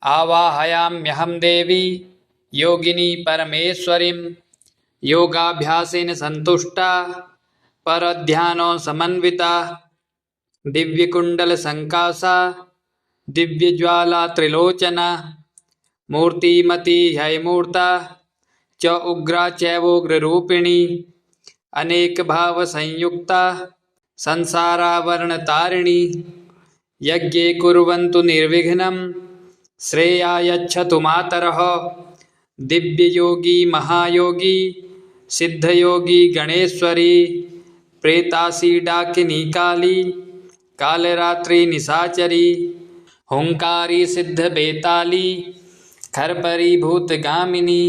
आवाहयाम्यहं देवी योगिनी परमेश्वरीं योगाभ्यासेन संतुष्टा परध्यानो समन्विता दिव्यकुण्डलसङ्कासा दिव्यज्वाला त्रिलोचना मूर्तिमती ह्ययमूर्ता च उग्रा चैवोग्ररूपिणी अनेकभावसंयुक्ता संसारावरणतारिणी यज्ञे कुर्वन्तु निर्विघ्नं श्रेयायच्छतु मातरः दिव्ययोगी महायोगी सिद्धयोगी गणेश्वरी प्रेतासी डाकिनी काली कालरात्रि निशाचरी हुंकारी सिद्ध बेताली खरपरी भूतगामिनी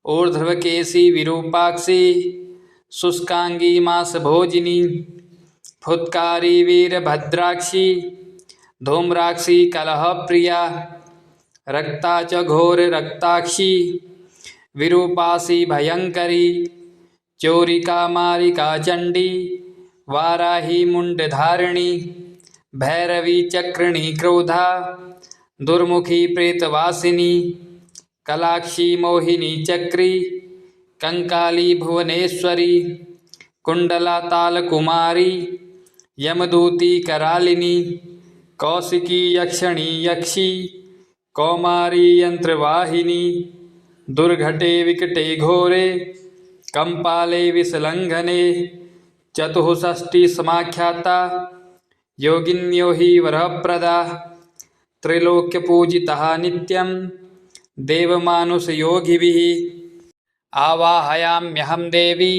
ऊर्ध्वकेशी विरूपाक्षी शुष्कांगी मास भोजिनी फुत्कारी वीरभद्राक्षी धूम्राक्षी कलह प्रिया रक्ता च घोर रक्ताक्षी विरूपासी भयंकरी चोरिका मारिका चंडी वाराही मुंडधारिणी भैरवी चक्रिणी क्रोधा दुर्मुखी प्रेतवासिनी कलाक्षी मोहिनी चक्री कंकाली भुवनेश्वरी कुंडला तालकुमारी यमदूती करालिनी कौशिकी यक्षिणी यक्षी कौमारी यंत्रवाहिनी दुर्घटे विकटे घोरे कंपाले विसलंघने चतुःषष्टि समाख्याता योगिन्यो हि वरप्रदा त्रैलोक्यपूजितः नित्यं देवमानुषयोगिभिः आवाहयाम्यहं देवी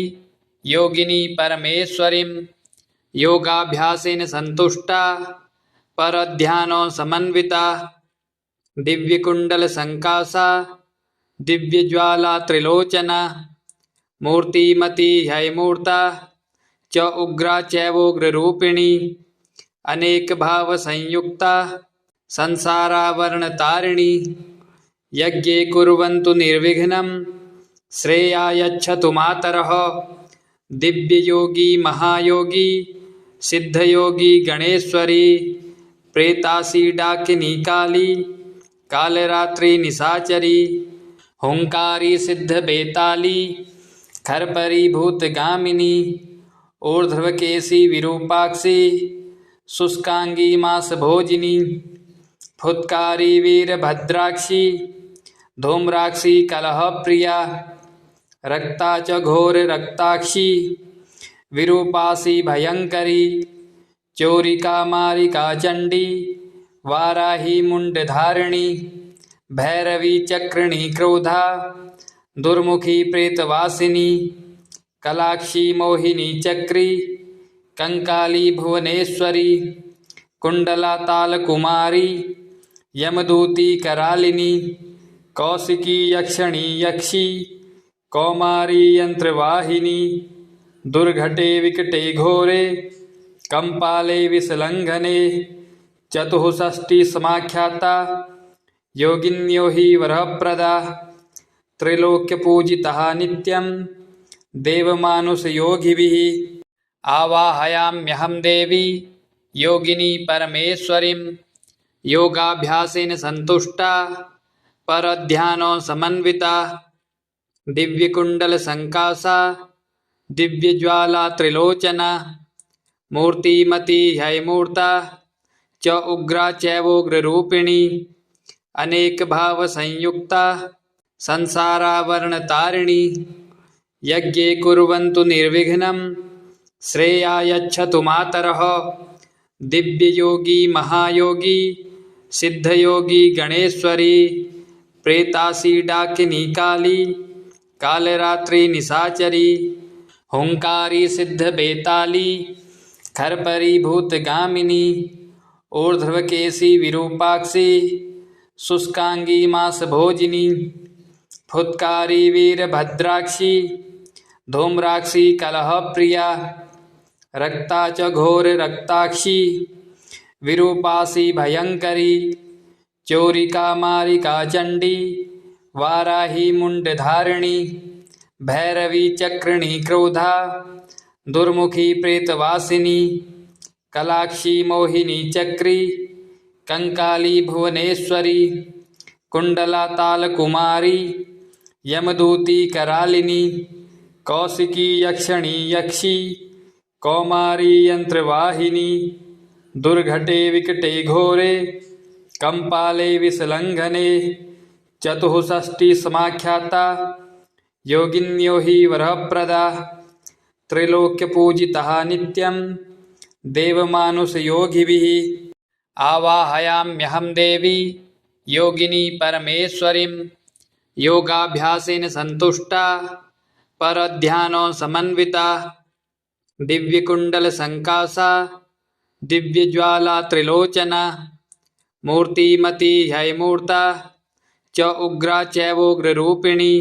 योगिनी परमेश्वरीं योगाभ्यासेन संतुष्टा परध्यानो समन्विता दिव्यकुण्डलसङ्कासा दिव्यज्वाला त्रिलोचना मूर्तिमती ह्ययमूर्ता च उग्रा चैवोग्ररूपिणी अनेकभावसंयुक्ता संसारावरणतारिणी यज्ञे कुर्वन्तु निर्विघ्नं श्रेयायच्छतु मातरः दिव्ययोगी महायोगी सिद्धयोगी गणेश्वरी प्रेतासी डाकिनी काली कालरात्रि निशाचरी हुंकारी सिद्ध बेताली खरपरी भूतगामिनी ऊर्ध्वकेशी विरूपाक्षी शुष्कांगी मास भोजिनी फुत्कारी वीरभद्राक्षी धूम्राक्षी कलह प्रिया रक्ता च घोर रक्ताक्षी विरूपासी भयंकरी चोरिका मारिका चंडी वाराही मुंडधारिणी भैरवी चक्रिणी क्रोधा दुर्मुखी प्रेतवासिनी कलाक्षी मोहिनी चक्री कंकाली भुवनेश्वरी कुंडला तालकुमारी यमदूती करालिनी कौशिकी यक्षिणी यक्षी कौमारी यंत्रवाहिनी दुर्घटे विकटे घोरे कंपाले विसलंघने चतुःषष्टि समाख्याता योगिन्यो हि वरप्रदा त्रैलोक्यपूजितः नित्यं देवमानुषयोगिभिः आवाहयाम्यहं देवी योगिनी परमेश्वरीं योगाभ्यासेन संतुष्टा परध्यानो समन्विता दिव्यकुण्डलसङ्कासा दिव्यज्वाला त्रिलोचना मूर्तिमती ह्ययमूर्ता च उग्रा चैवोग्ररूपिणी अनेकभावसंयुक्ता संसारावरणतारिणी यज्ञे कुर्वन्तु निर्विघ्नं श्रेयायच्छतु मातरः दिव्ययोगी महायोगी सिद्धयोगी गणेश्वरी प्रेतासी डाकिनी काली कालरात्रि निशाचरी हुंकारी सिद्ध बेताली खरपरी भूतगामिनी ऊर्ध्वकेशी विरूपाक्षी शुष्कांगी मास भोजिनी फुत्कारी वीरभद्राक्षी धूम्राक्षी कलह प्रिया रक्ता च घोर रक्ताक्षी विरूपासी भयंकरी चोरिका मारिका चंडी वाराही मुंडधारिणी भैरवी चक्रिणी क्रोधा दुर्मुखी प्रेतवासिनी कलाक्षी मोहिनी चक्री कंकाली भुवनेश्वरी कुंडलातालकुमारी यमदूती करालिनी कौशिकी यक्षिणी यक्षी कौमारी यंत्रवाहिनी दुर्घटे विकटे घोरे कंपाले विसलंघने चतुःषष्टि समाख्याता योगिन्यो हि वरप्रदा त्रैलोक्यपूजितः नित्यं देवमानुषयोगिभिः आवाहयाम्यहं देवी योगिनी परमेश्वरीं योगाभ्यासेन संतुष्टा परध्यानो समन्विता दिव्यकुण्डलसङ्कासा दिव्यज्वाला त्रिलोचना मूर्तिमती ह्ययमूर्ता च उग्रा चैवोग्ररूपिणी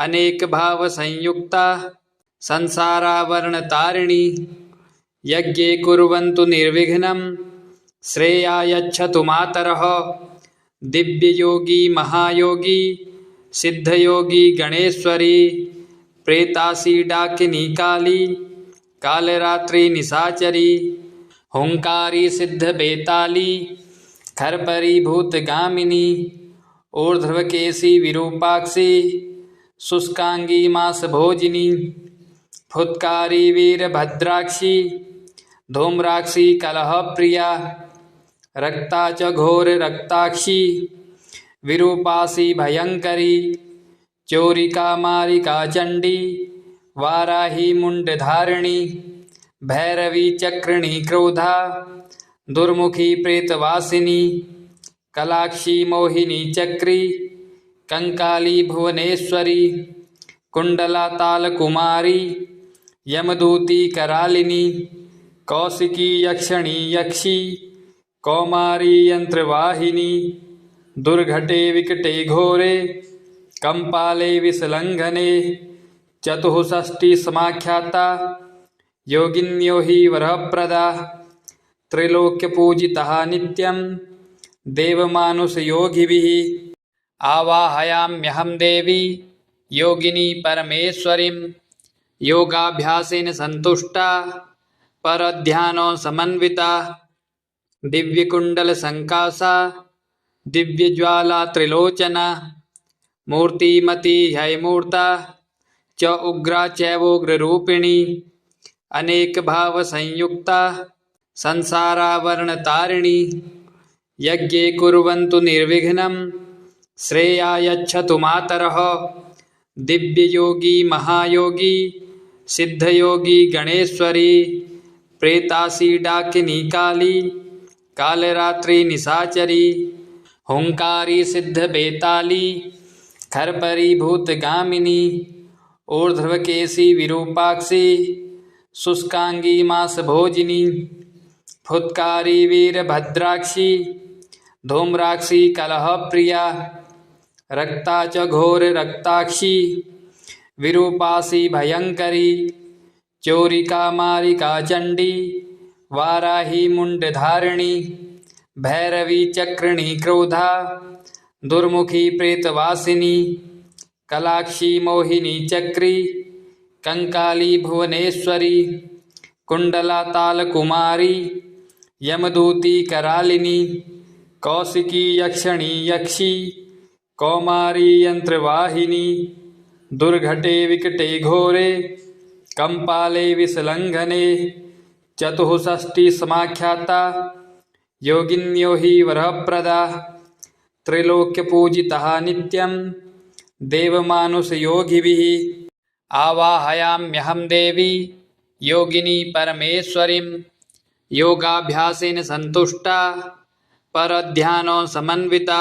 अनेकभावसंयुक्ता संसारावरणतारिणी यज्ञे कुर्वन्तु निर्विघ्नं श्रेयायच्छतु मातरः दिव्ययोगी महायोगी सिद्धयोगी गणेश्वरी प्रेतासी डाकिनी काली कालरात्रि निशाचरी हुंकारी सिद्ध बेताली खरपरी भूतगामिनी ऊर्ध्वकेशी विरूपाक्षी शुष्कांगी मास भोजिनी फुत्कारी वीरभद्राक्षी धूम्राक्षी कलह प्रिया रक्ता च घोर रक्ताक्षी विरूपासी भयंकरी चोरिका मारिका चंडी वाराही मुंडधारिणी भैरवी चक्रिणी क्रोधा दुर्मुखी प्रेतवासिनी कलाक्षी मोहिनी चक्री कंकाली भुवनेश्वरी कुंडलातालकुमारी यमदूती करालिनी कौशिकी यक्षिणी यक्षी कौमारी यंत्रवाहिनी दुर्घटे विकटे घोरे कंपाले विसलंघने चतुःषष्टि समाख्याता योगिन्यो हि वरप्रदा त्रैलोक्यपूजितः नित्यं देवमानुषयोगिभिः आवाहयाम्यहं देवी योगिनी परमेश्वरीं योगाभ्यासेन संतुष्टा परध्यानो समन्विता दिव्यकुण्डलसङ्कासा दिव्यज्वाला त्रिलोचना मूर्तिमती ह्ययमूर्ता च उग्रा चैवोग्ररूपिणी अनेकभावसंयुक्ता संसारावरणतारिणी यज्ञे कुर्वन्तु निर्विघ्नं श्रेयायच्छतु मातरः दिव्ययोगी महायोगी सिद्धयोगी गणेश्वरी प्रेतासी डाकिनी काली कालरात्रि निशाचरी हुंकारी सिद्ध बेताली खरपरी भूतगामिनी ऊर्ध्वकेशी विरूपाक्षी शुष्कांगी मास भोजिनी फुत्कारी वीरभद्राक्षी धूम्राक्षी कलह प्रिया रक्ता च घोर रक्ताक्षी विरूपासी भयंकरी चोरिका मारिका चंडी वाराही मुंडधारिणी भैरवी चक्रिणी क्रोधा दुर्मुखी प्रेतवासिनी कलाक्षी मोहिनी चक्री कंकाली भुवनेश्वरी कुंडलातालकुमारी यमदूती करालिनी कौशिकी यक्षिणी यक्षी कौमारी यंत्रवाहिनी दुर्घटे विकटे घोरे कंपाले विसलंघने चतुःषष्टि समाख्याता योगिन्यो हि वरप्रदा त्रैलोक्यपूजितः नित्यं देवमानुषयोगिभिः आवाहयाम्यहं देवी योगिनी परमेश्वरीं योगाभ्यासेन संतुष्टा परध्यानो समन्विता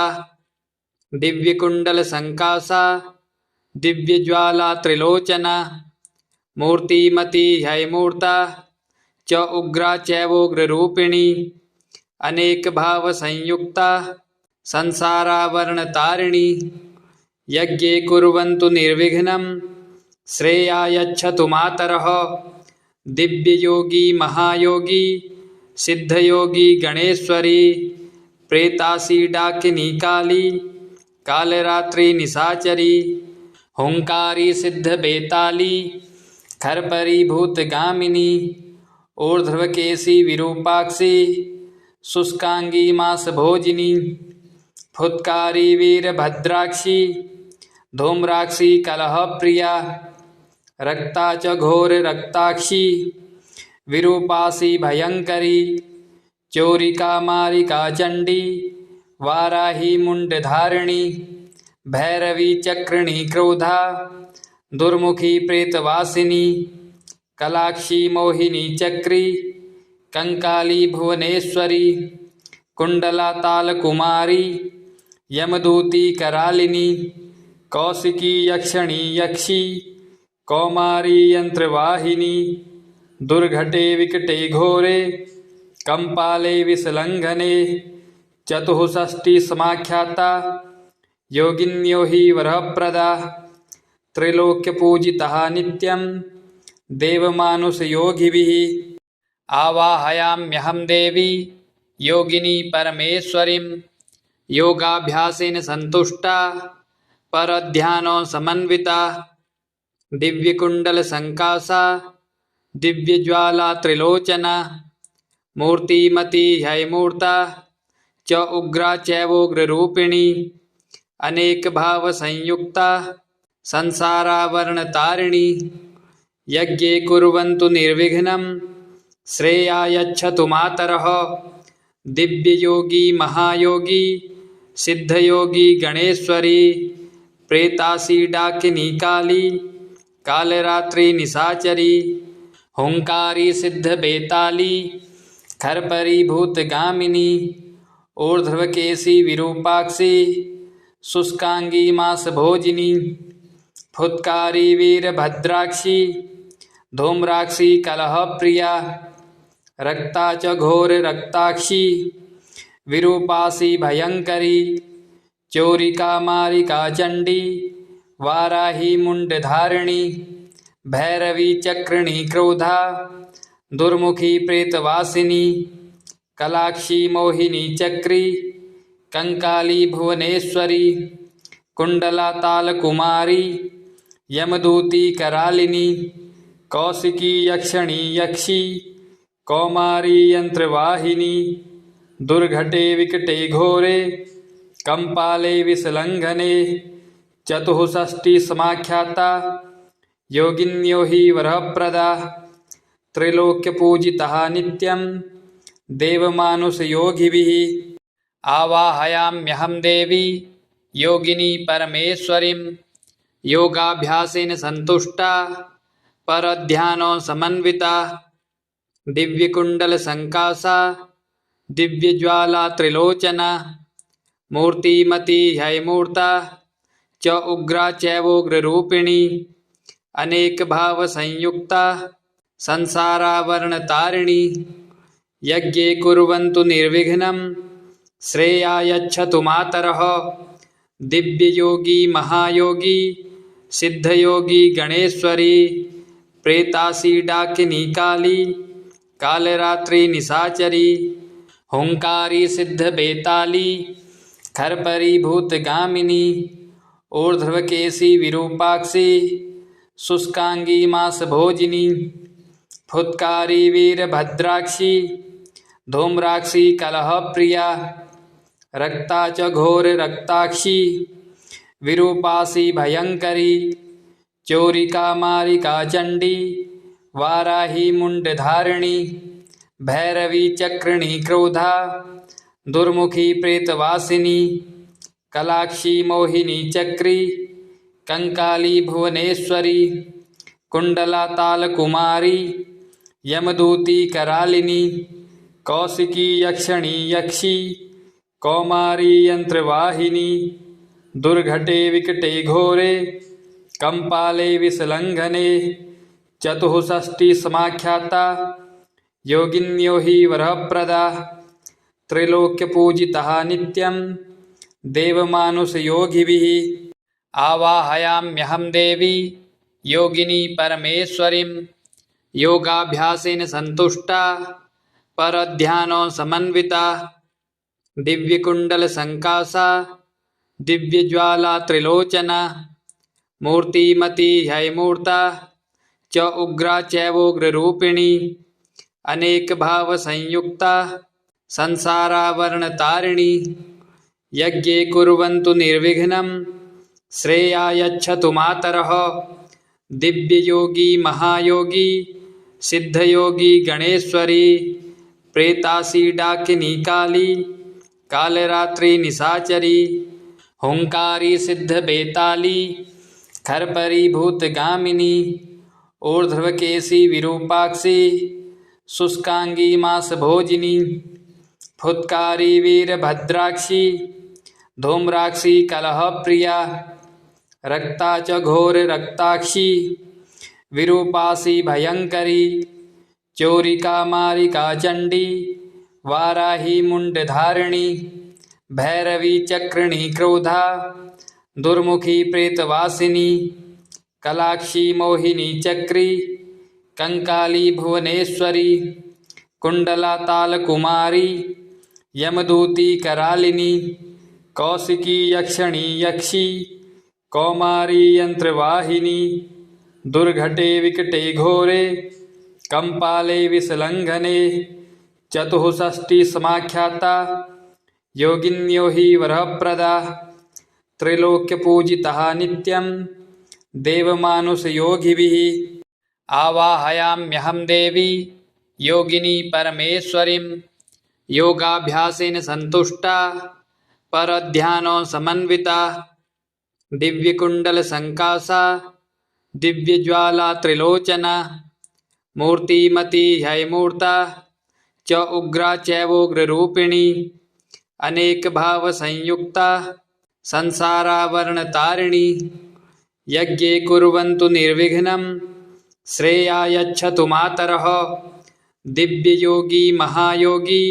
दिव्यकुण्डलसङ्कासा दिव्यज्वाला त्रिलोचना मूर्तिमती ह्ययमूर्ता च उग्रा चैवोग्ररूपिणी अनेकभावसंयुक्ता संसारावरणतारिणी यज्ञे कुर्वन्तु निर्विघ्नं श्रेयायच्छतु मातरः दिव्ययोगी महायोगी सिद्धयोगी गणेश्वरी प्रेतासी डाकिनी काली कालरात्रि निशाचरी हुंकारी सिद्ध बेताली खरपरी भूतगामिनी ऊर्ध्वकेशी विरूपाक्षी शुष्कांगी मास भोजिनी फुत्कारी वीरभद्राक्षी धूम्राक्षी कलहप्रिया रक्ता च घोर रक्ताक्षी विरूपासी भयंकरी चोरिका मारिका चंडी वाराही मुंडधारिणी भैरवी चक्रिणी क्रोधा दुर्मुखी प्रेतवासिनी कलाक्षी मोहिनी चक्री कंकाली भुवनेश्वरी कुंडला तालकुमारी यमदूती करालिनी कौशिकी यक्षिणी यक्षी कौमारी यंत्रवाहिनी दुर्घटे विकटे घोरे कंपाले विसलंघने चतुःषष्टि समाख्याता योगिन्यो हि वरप्रदा त्रैलोक्यपूजितः नित्यं देवमानुषयोगिभिः आवाहयाम्यहं देवी योगिनी परमेश्वरीं योगाभ्यासेन संतुष्टा परध्यानो समन्विता दिव्यकुण्डलसङ्कासा दिव्यज्वाला त्रिलोचना मूर्तिमती ह्ययमूर्ता च उग्रा चैवोग्ररूपिणी अनेकभावसंयुक्ता संसारावरणतारिणी यज्ञे कुर्वन्तु निर्विघ्नं श्रेयायच्छतु मातरः दिव्ययोगी महायोगी सिद्धयोगी गणेश्वरी प्रेतासी डाकिनी काली कालरात्रि निशाचरी हुंकारी सिद्ध बेताली खरपरी भूतगामिनी ऊर्ध्वकेशी विरूपाक्षी शुष्कांगी मास भोजिनी फुत्कारी वीरभद्राक्षी धूम्राक्षी कलहप्रिया रक्ता च घोर रक्ताक्षी विरूपासी भयंकरी चोरिका मारिका चंडी वाराही मुंडधारिणी भैरवी चक्रिणी क्रोधा दुर्मुखी प्रेतवासिनी कलाक्षी मोहिनी चक्री कंकाली भुवनेश्वरी कुंडला तालकुमारी यमदूती करालिनी कौशिकी यक्षिणी यक्षी कौमारी यंत्रवाहिनी दुर्घटे विकटे घोरे कंपाले विसलंघने चतुःषष्टि समाख्याता योगिन्यो हि वरप्रदा त्रैलोक्यपूजितः नित्यं देवमानुषयोगिभिः आवाहयाम्यहं देवी योगिनी परमेश्वरीं योगाभ्यासेन संतुष्टा परध्यानो समन्विता दिव्यकुण्डलसङ्कासा दिव्यज्वाला त्रिलोचना मूर्तिमती ह्ययमूर्ता च उग्रा चैवोग्ररूपिणी अनेकभावसंयुक्ता संसारावरणतारिणी यज्ञे कुर्वन्तु निर्विघ्नं श्रेयायच्छतु मातरः दिव्ययोगी महायोगी सिद्धयोगी गणेश्वरी प्रेतासी डाकिनी काली कालरात्रि निशाचरी हुंकारी सिद्ध बेताली खरपरी भूतगामिनी ऊर्ध्वकेशी विरूपाक्षी शुष्कांगी मास भोजिनी फुत्कारी वीरभद्राक्षी धूम्राक्षी कलहप्रिया रक्ता च घोर रक्ताक्षी विरूपासी भयंकरी चोरिका मारिका चंडी वाराही मुंडधारिणी भैरवी चक्रिणी क्रोधा दुर्मुखी प्रेतवासिनी कलाक्षी मोहिनी चक्री कंकाली भुवनेश्वरी कुंडला तालकुमारी यमदूती करालिनी कौशिकी यक्षिणी यक्षी कौमारी यंत्रवाहिनी दुर्घटे विकटे घोरे कंपाले विसलंघने चतुःषष्टि समाख्याता योगिन्यो हि वरप्रदा त्रैलोक्यपूजितः नित्यं देवमानुषयोगिभिः आवाहयाम्यहं देवी योगिनी परमेश्वरीं योगाभ्यासेन संतुष्टा परध्यानो समन्विता दिव्यकुण्डलसङ्कासा दिव्यज्वाला त्रिलोचना मूर्तिमती ह्ययमूर्ता च उग्रा चैवोग्ररूपिणी अनेकभावसंयुक्ता संसारावरणतारिणी यज्ञे कुर्वन्तु निर्विघ्नं श्रेयायच्छतु मातरः। दिव्ययोगी महायोगी सिद्धयोगी गणेश्वरी प्रेतासी डाकिनी काली कालरात्रि निशाचरी हुंकारी सिद्ध बेताली खरपरी भूतगामिनी ऊर्ध्वकेशी विरूपाक्षी शुष्कांगी मास भोजिनी फुत्कारी वीरभद्राक्षी धूम्राक्षी कलह प्रिया रक्ता च घोर रक्ताक्षी विरूपासी भयंकरी चोरिका मारिका चंडी वाराही मुंडधारिणी भैरवी चक्रिणी क्रोधा दुर्मुखी प्रेतवासिनी कलाक्षी मोहिनी चक्री कंकाली भुवनेश्वरी कुंडला तालकुमारी यमदूती करालिनी कौशिकी यक्षिणी यक्षी कौमारी यंत्रवाहिनी दुर्घटे विकटे घोरे कंपाले विसलंघने चतुष्षष्टि समाख्याता योगिन्यो हि वरप्रदा त्रैलोक्यपूजितः नित्यं देवमानुषयोगिभिः आवाहयाम्यहं देवी योगिनी परमेश्वरीं योगाभ्यासेन संतुष्टा परध्यानो समन्विता दिव्यकुण्डलसङ्कासा दिव्यज्वाला त्रिलोचना मूर्तिमती ह्ययमूर्ता च उग्रा चैवोग्ररूपिणी अनेकभावसंयुक्ता संसारावरणतारिणी यज्ञे कुर्वन्तु निर्विघ्नं श्रेयायच्छतु मातरः। दिव्ययोगी महायोगी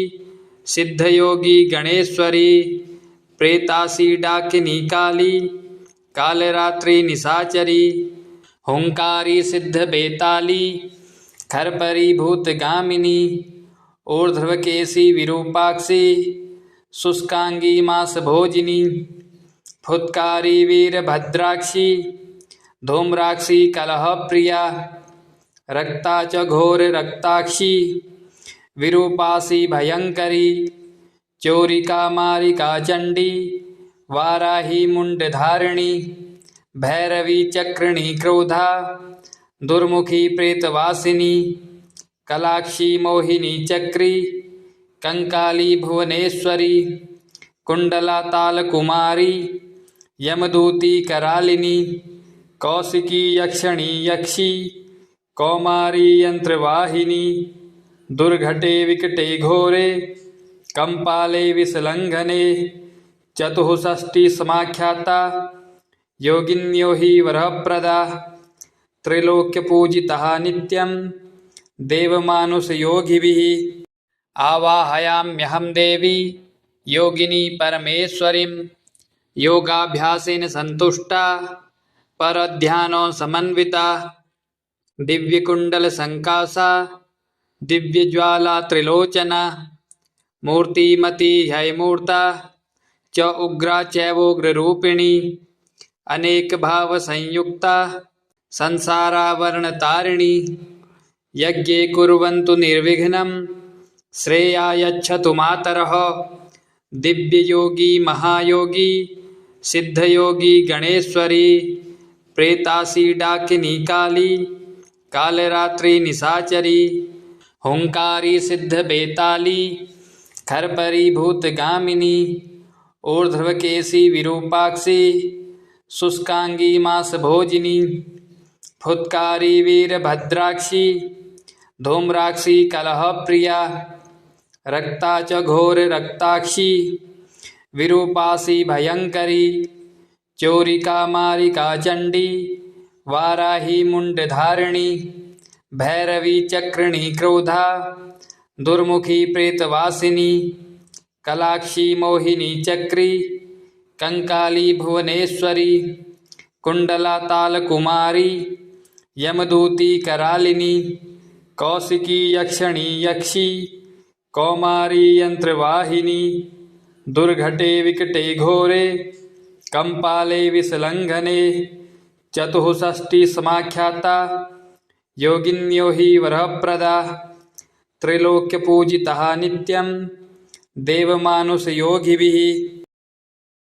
सिद्धयोगी गणेश्वरी प्रेतासी डाकिनी काली कालरात्रि निशाचरी हुंकारी सिद्ध बेताली खरपरी भूतगामिनी ऊर्ध्वकेशी विरूपाक्षी शुष्कांगी मास भोजिनी फुत्कारी वीरभद्राक्षी धूम्राक्षी कलह प्रिया रक्ता च घोर रक्ताक्षी विरूपासी भयंकरी चोरिका मारिका चंडी वाराही मुंडधारिणी भैरवी चक्रिणी क्रोधा दुर्मुखी प्रेतवासिनी कलाक्षी मोहिनी चक्री कंकाली भुवनेश्वरी कुंडला तालकुमारी यमदूती करालिनी कौशिकी यक्षिणी यक्षी कौमारी यंत्रवाहिनी दुर्घटे विकटे घोरे कंपाले विसलंघने चतुष्षष्टि समाख्याता योगिन्यो हि वरप्रदा त्रैलोक्यपूजितः नित्यं देवमानुषयोगिभिः आवाहयाम्यहं देवी योगिनी परमेश्वरीं योगाभ्यासेन संतुष्टा परध्यानो समन्विता दिव्यकुण्डलसङ्कासा दिव्यज्वाला त्रिलोचना मूर्तिमती ह्ययमूर्ता च उग्रा चैवोग्ररूपिणी अनेकभावसंयुक्ता संसारावरणतारिणी यज्ञे कुर्वन्तु निर्विघ्नं श्रेयायच्छतु मातरः। दिव्ययोगी महायोगी सिद्धयोगी गणेश्वरी प्रेतासी डाकिनी काली कालरात्रि निशाचरी हुंकारी सिद्ध बेताली खरपरी भूतगामिनी ऊर्ध्वकेशी विरूपाक्षी शुष्कांगी मास भोजिनी फुत्कारी वीरभद्राक्षी धूम्राक्षी कलह प्रिया रक्ता च घोर रक्ताक्षी विरूपासी भयंकरी चोरिका मारिका चंडी वाराही मुंडधारिणी भैरवी चक्रिणी क्रोधा दुर्मुखी प्रेतवासिनी कलाक्षी मोहिनी चक्री कंकाली भुवनेश्वरी कुंडला तालकुमारी यमदूती करालिनी कौशिकी यक्षिणी यक्षी कौमारी यंत्रवाहिनी दुर्घटे विकटे घोरे कंपाले विसलंघने चतुष्षष्टि समाख्याता योगिन्यो हि वरप्रदा त्रैलोक्यपूजितः नित्यं देवमानुषयोगिभिः